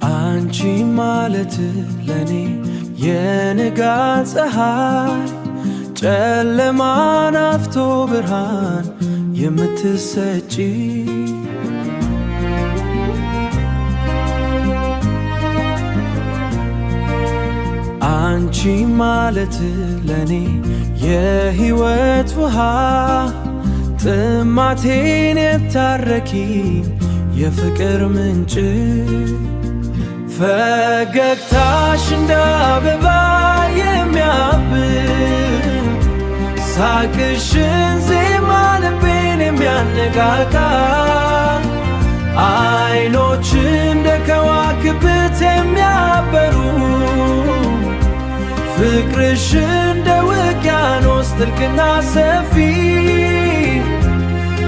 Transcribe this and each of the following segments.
አንቺ ማለት ለኔ የንጋት ፀሐይ ጨለማን አፍቶ ብርሃን የምትሰጪ አንቺ ማለት ለኔ የሕይወት ውሃ ጥማቴን የታረኪ የፍቅር ምንጭ ፈገግታሽ እንደ አበባ የሚያብብ ሳቅሽን ዜማ ልቤን የሚያነቃቃ አይኖች እንደ ከዋክብት የሚያበሩ ፍቅርሽ እንደ ውቅያኖስ ጥልቅና ሰፊ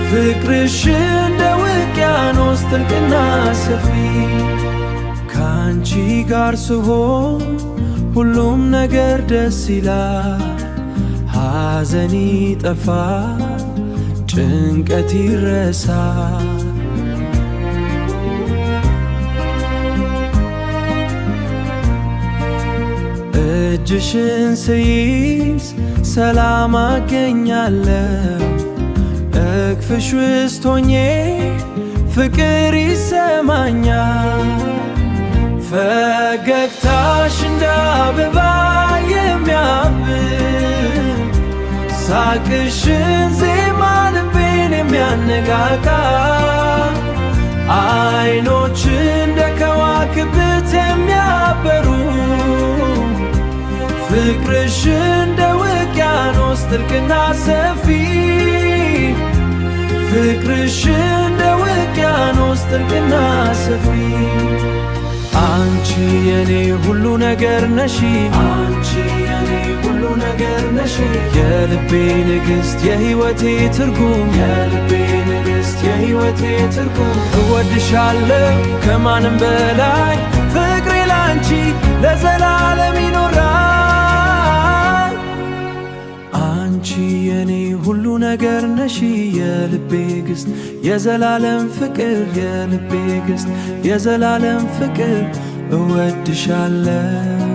ፍቅርሽ እንደ ውቅያኖስ ጥልቅና ሰፊ ከአንቺ ጋር ስሆን ሁሉም ነገር ደስ ይላል ሐዘን ይጠፋል ጭንቀት ይረሳል እጅሽን ስይዝ ሰላም አገኛለሁ እቅፍሽ ውስጥ ሆኜ ፍቅር ይሰማኛል ፈገግታሽ እንደ አበባ የሚያብብ ሳቅሽን ዜማ ልቤን የሚያነቃቃ አይኖች እንደ ከዋክብት የሚያበሩ ፍቅርሽ እንደ ውቅያኖስ ጥልቅና ሰፊ ፍቅርሽ እንደ ውቅያኖስ ጥልቅና ሰፊ አንቺ የኔ ሁሉ ነገር ነሽ አንቺ የኔ ሁሉ ነገር ነሽ የልቤ ንግሥት የሕይወቴ ትርጉም የልቤ ንግሥት የሕይወቴ ትርጉም እወድሻለሁ ከማንም በላይ ፍቅሬ ላንቺ ለዘላለም ይኖራል አንቺ የኔ ሁሉ ነገር ነሽ የልቤ ግስት የዘላለም ፍቅር የልቤ ግስት የዘላለም ፍቅር እወድሻለሁ